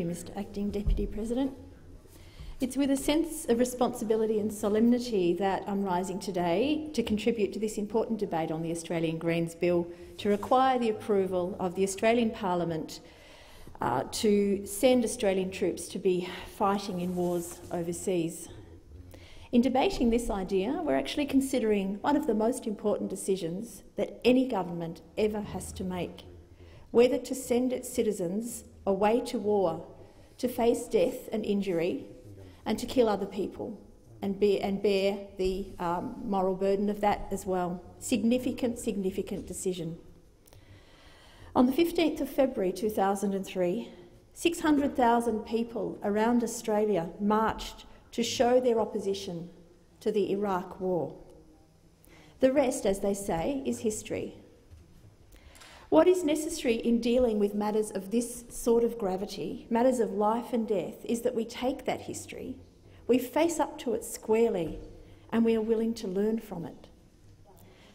you, Mr Acting Deputy President. It's with a sense of responsibility and solemnity that I'm rising today to contribute to this important debate on the Australian Greens Bill to require the approval of the Australian Parliament to send Australian troops to be fighting in wars overseas. In debating this idea, we're actually considering one of the most important decisions that any government ever has to make: whether to send its citizens away to war, to face death and injury, and to kill other people, and bear the moral burden of that as well. Significant decision. On the 15th of February 2003, 600,000 people around Australia marched to show their opposition to the Iraq War. The rest, as they say, is history. What is necessary in dealing with matters of this sort of gravity, matters of life and death, is that we take that history, we face up to it squarely, and we are willing to learn from it.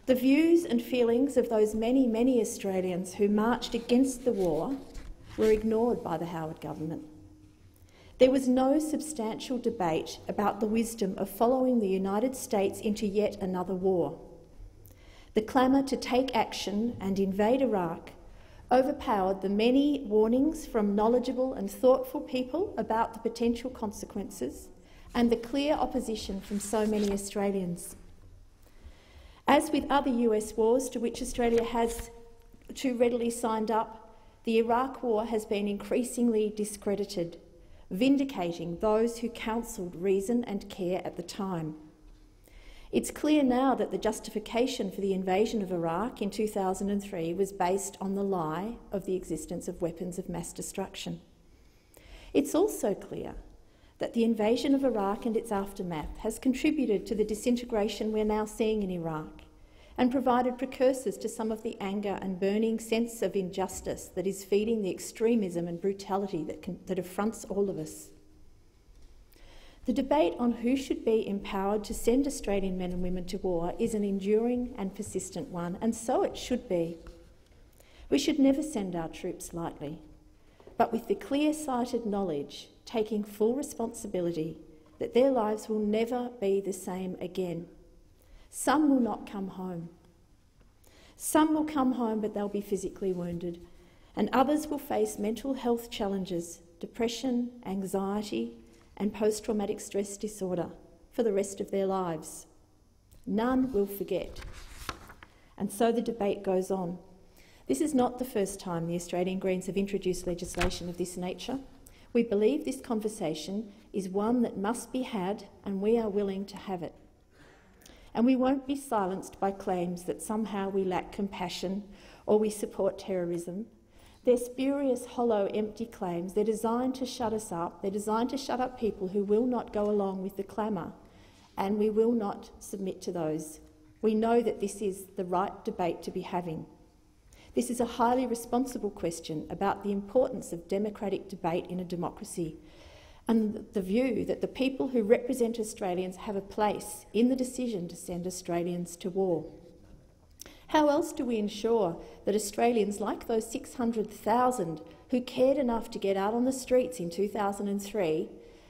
The views and feelings of those many Australians who marched against the war were ignored by the Howard government. There was no substantial debate about the wisdom of following the United States into yet another war. The clamour to take action and invade Iraq overpowered the many warnings from knowledgeable and thoughtful people about the potential consequences and the clear opposition from so many Australians. As with other US wars to which Australia has too readily signed up, the Iraq War has been increasingly discredited, vindicating those who counselled reason and care at the time. It's clear now that the justification for the invasion of Iraq in 2003 was based on the lie of the existence of weapons of mass destruction. It's also clear that the invasion of Iraq and its aftermath has contributed to the disintegration we're now seeing in Iraq and provided precursors to some of the anger and burning sense of injustice that is feeding the extremism and brutality that affronts all of us. The debate on who should be empowered to send Australian men and women to war is an enduring and persistent one, and so it should be. We should never send our troops lightly, but with the clear-sighted knowledge, taking full responsibility that their lives will never be the same again. Some will not come home. Some will come home, but they'll be physically wounded, and others will face mental health challenges, depression, anxiety, and post-traumatic stress disorder for the rest of their lives. None will forget. And so the debate goes on. This is not the first time the Australian Greens have introduced legislation of this nature. We believe this conversation is one that must be had, and we are willing to have it. And we won't be silenced by claims that somehow we lack compassion or we support terrorism. They're spurious, hollow, empty claims. They're designed to shut us up. They're designed to shut up people who will not go along with the clamour, and we will not submit to those. We know that this is the right debate to be having. This is a highly responsible question about the importance of democratic debate in a democracy, and the view that the people who represent Australians have a place in the decision to send Australians to war. How else do we ensure that Australians, like those 600,000 who cared enough to get out on the streets in 2003,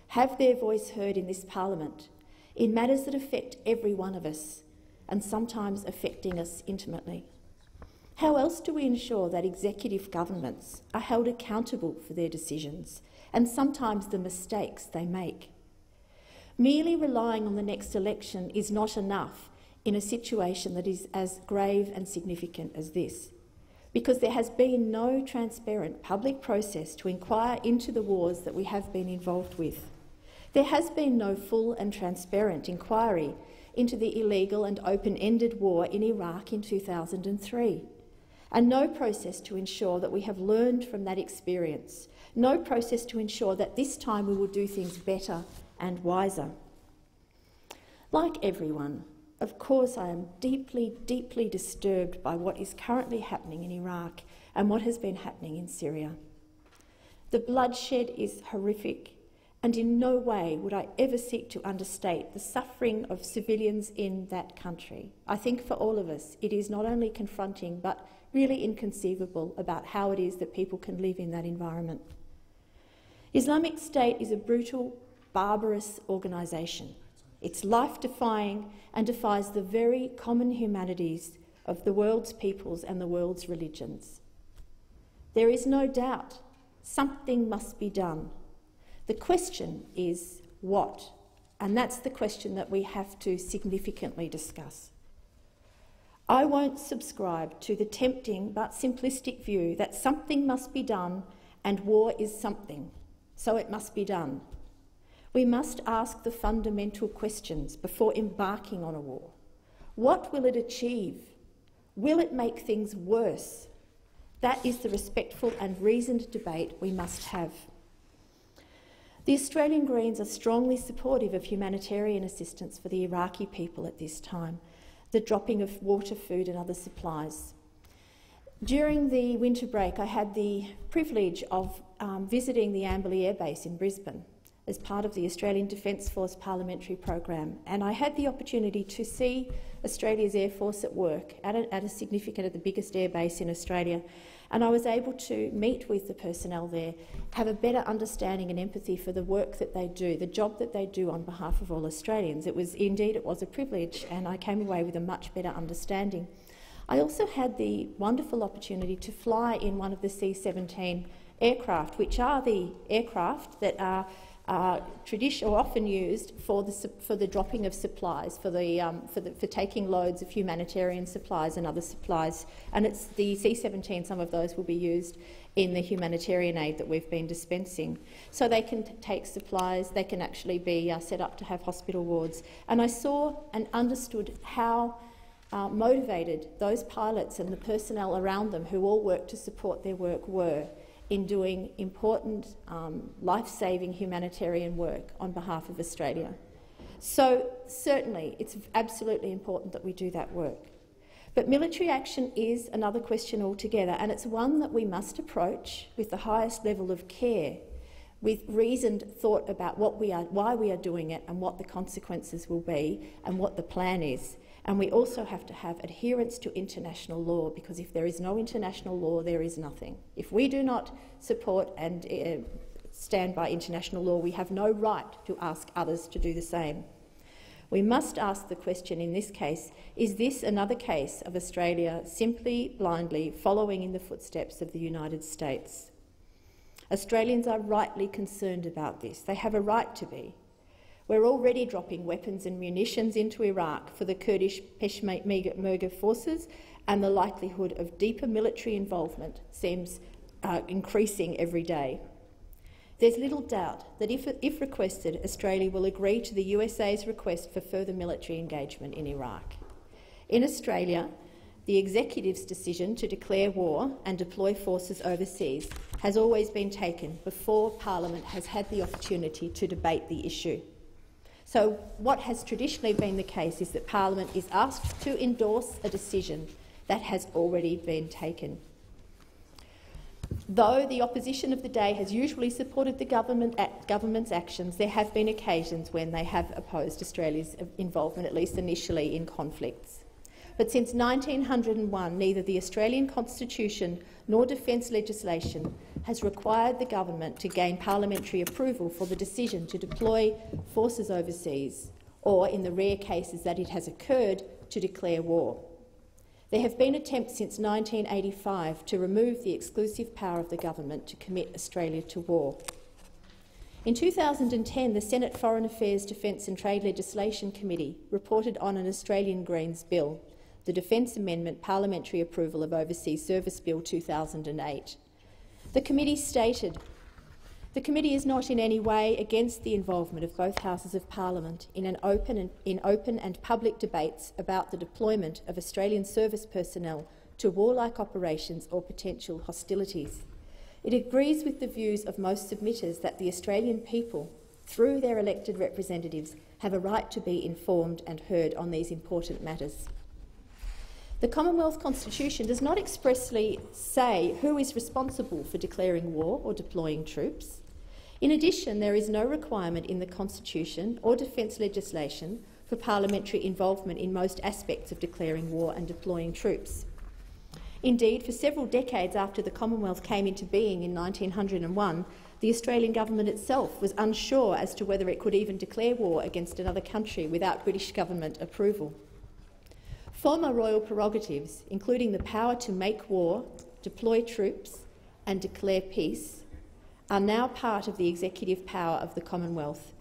have their voice heard in this parliament in matters that affect every one of us, and sometimes affecting us intimately? How else do we ensure that executive governments are held accountable for their decisions and sometimes the mistakes they make? Merely relying on the next election is not enough in a situation that is as grave and significant as this, because there has been no transparent public process to inquire into the wars that we have been involved with. There has been no full and transparent inquiry into the illegal and open-ended war in Iraq in 2003, and no process to ensure that we have learned from that experience, no process to ensure that this time we will do things better and wiser. Like everyone, of course, I am deeply disturbed by what is currently happening in Iraq and what has been happening in Syria. The bloodshed is horrific, and in no way would I ever seek to understate the suffering of civilians in that country. I think for all of us it is not only confronting but really inconceivable about how it is that people can live in that environment. Islamic State is a brutal, barbarous organisation. It's life-defying and defies the very common humanities of the world's peoples and the world's religions. There is no doubt something must be done. The question is what? And that's the question that we have to significantly discuss. I won't subscribe to the tempting but simplistic view that something must be done and war is something, so it must be done. We must ask the fundamental questions before embarking on a war. What will it achieve? Will it make things worse? That is the respectful and reasoned debate we must have. The Australian Greens are strongly supportive of humanitarian assistance for the Iraqi people at this time, the dropping of water, food and other supplies. During the winter break, I had the privilege of visiting the Amberley Air Base in Brisbane as part of the Australian Defence Force parliamentary program, and I had the opportunity to see Australia's Air Force at work at the biggest air base in Australia, and I was able to meet with the personnel there, have a better understanding and empathy for the work that they do, the job that they do on behalf of all Australians. It was a privilege, and I came away with a much better understanding. I also had the wonderful opportunity to fly in one of the C-17 aircraft, which are the aircraft that are often used for the dropping of supplies, for taking loads of humanitarian supplies and other supplies. And it's the C-17. Some of those will be used in the humanitarian aid that we've been dispensing. So they can take supplies. They can actually be set up to have hospital wards. And I saw and understood how motivated those pilots and the personnel around them, who all work to support their work, were in doing important, life-saving humanitarian work on behalf of Australia. So certainly it's absolutely important that we do that work. But military action is another question altogether, and it's one that we must approach with the highest level of care, with reasoned thought about why we are doing it and what the consequences will be and what the plan is. And we also have to have adherence to international law, because if there is no international law, there is nothing. If we do not support and stand by international law, we have no right to ask others to do the same. We must ask the question in this case, is this another case of Australia simply blindly following in the footsteps of the United States? Australians are rightly concerned about this. They have a right to be. We're already dropping weapons and munitions into Iraq for the Kurdish Peshmerga forces, and the likelihood of deeper military involvement seems increasing every day. There's little doubt that if requested, Australia will agree to the USA's request for further military engagement in Iraq. In Australia, the executive's decision to declare war and deploy forces overseas has always been taken before Parliament has had the opportunity to debate the issue. So what has traditionally been the case is that Parliament is asked to endorse a decision that has already been taken. Though the opposition of the day has usually supported the government's actions, there have been occasions when they have opposed Australia's involvement, at least initially, in conflicts. But since 1901, neither the Australian Constitution nor defence legislation has required the government to gain parliamentary approval for the decision to deploy forces overseas, or, in the rare cases that it has occurred, to declare war. There have been attempts since 1985 to remove the exclusive power of the government to commit Australia to war. In 2010, the Senate Foreign Affairs, Defence and Trade Legislation Committee reported on an Australian Greens bill, the Defence Amendment Parliamentary Approval of Overseas Service Bill 2008. The committee stated, "The committee is not in any way against the involvement of both houses of Parliament in open and public debates about the deployment of Australian service personnel to warlike operations or potential hostilities. It agrees with the views of most submitters that the Australian people, through their elected representatives, have a right to be informed and heard on these important matters." The Commonwealth Constitution does not expressly say who is responsible for declaring war or deploying troops. In addition, there is no requirement in the Constitution or defence legislation for parliamentary involvement in most aspects of declaring war and deploying troops. Indeed, for several decades after the Commonwealth came into being in 1901, The Australian government itself was unsure as to whether it could even declare war against another country without British government approval. Former royal prerogatives, including the power to make war, deploy troops and declare peace, are now part of the executive power of the Commonwealth,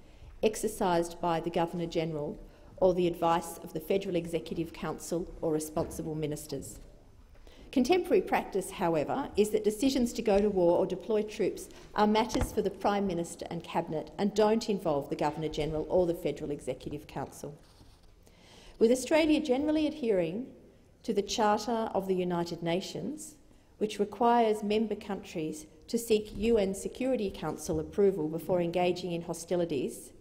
exercised by the Governor-General or the advice of the Federal Executive Council or responsible ministers. Contemporary practice, however, is that decisions to go to war or deploy troops are matters for the Prime Minister and Cabinet and don't involve the Governor-General or the Federal Executive Council. With Australia generally adhering to the Charter of the United Nations, which requires member countries to seek UN Security Council approval before engaging in hostilities,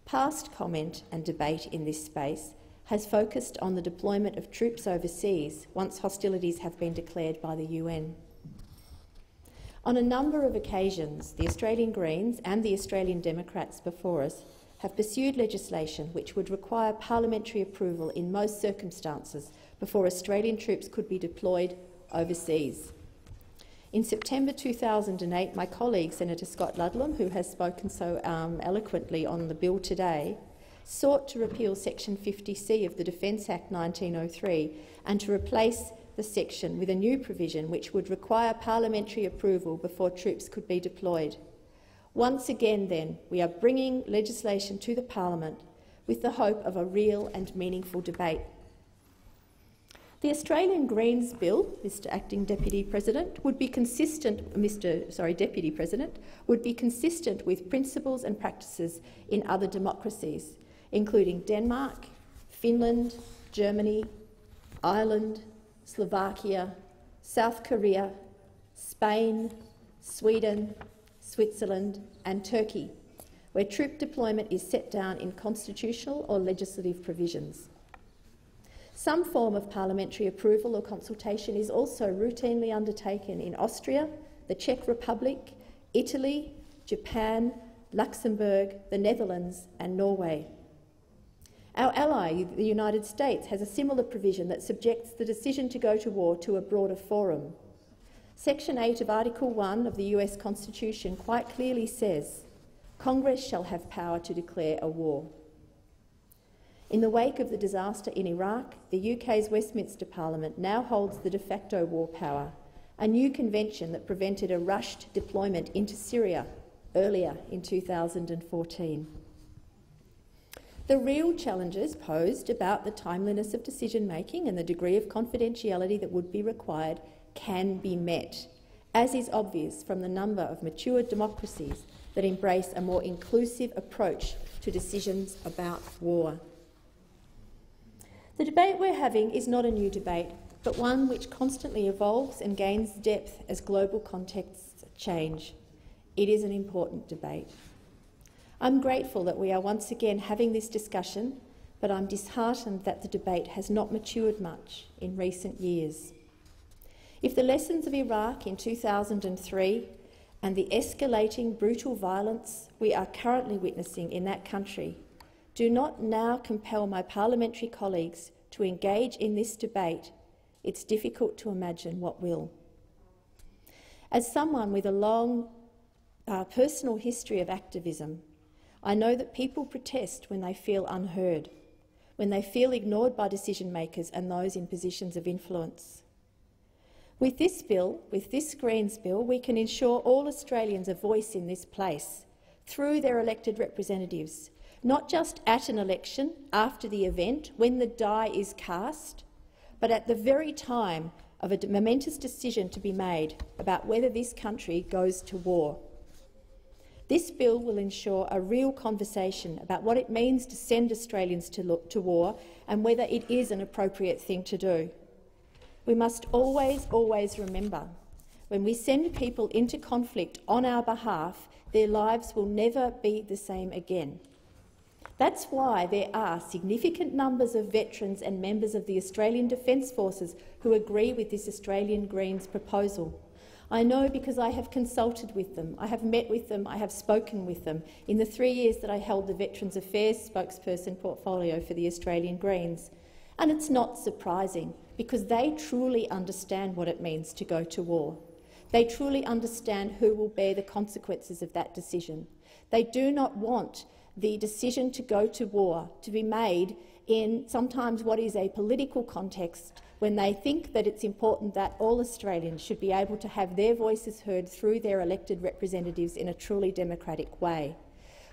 past comment and debate in this space has focused on the deployment of troops overseas once hostilities have been declared by the UN. On a number of occasions, the Australian Greens and the Australian Democrats before us have pursued legislation which would require parliamentary approval in most circumstances before Australian troops could be deployed overseas. In September 2008, my colleague, Senator Scott Ludlam, who has spoken so eloquently on the bill today, sought to repeal Section 50C of the Defence Act 1903 and to replace the section with a new provision which would require parliamentary approval before troops could be deployed. Once again, then, we are bringing legislation to the Parliament with the hope of a real and meaningful debate. The Australian Greens Bill, Mr. Acting Deputy President, would be consistent. Deputy President, would be consistent with principles and practices in other democracies, including Denmark, Finland, Germany, Ireland, Slovakia, South Korea, Spain, Sweden, Switzerland and Turkey, where troop deployment is set down in constitutional or legislative provisions. Some form of parliamentary approval or consultation is also routinely undertaken in Austria, the Czech Republic, Italy, Japan, Luxembourg, the Netherlands and Norway. Our ally, the United States, has a similar provision that subjects the decision to go to war to a broader forum. Section 8 of Article 1 of the US Constitution quite clearly says, Congress shall have power to declare a war. In the wake of the disaster in Iraq, the UK's Westminster Parliament now holds the de facto war power, a new convention that prevented a rushed deployment into Syria earlier in 2014. The real challenges posed about the timeliness of decision-making and the degree of confidentiality that would be required can be met, as is obvious from the number of mature democracies that embrace a more inclusive approach to decisions about war. The debate we're having is not a new debate, but one which constantly evolves and gains depth as global contexts change. It is an important debate. I'm grateful that we are once again having this discussion, but I'm disheartened that the debate has not matured much in recent years. If the lessons of Iraq in 2003 and the escalating brutal violence we are currently witnessing in that country do not now compel my parliamentary colleagues to engage in this debate, it's difficult to imagine what will. As someone with a long personal history of activism, I know that people protest when they feel unheard, when they feel ignored by decision-makers and those in positions of influence. With this bill, with this Greens bill, we can ensure all Australians a voice in this place through their elected representatives, not just at an election, after the event, when the die is cast, but at the very time of a momentous decision to be made about whether this country goes to war. This bill will ensure a real conversation about what it means to send Australians to war and whether it is an appropriate thing to do. We must always remember, when we send people into conflict on our behalf, their lives will never be the same again. That's why there are significant numbers of veterans and members of the Australian Defence Forces who agree with this Australian Greens proposal. I know because I have consulted with them, I have met with them, I have spoken with them in the 3 years that I held the Veterans Affairs spokesperson portfolio for the Australian Greens. And it's not surprising, because they truly understand what it means to go to war. They truly understand who will bear the consequences of that decision. They do not want the decision to go to war to be made in sometimes what is a political context, when they think that it's important that all Australians should be able to have their voices heard through their elected representatives in a truly democratic way.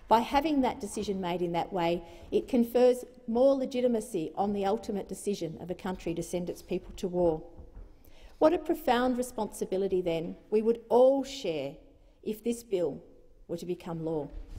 By having that decision made in that way, it confers more legitimacy on the ultimate decision of a country to send its people to war. What a profound responsibility, then, we would all share if this bill were to become law.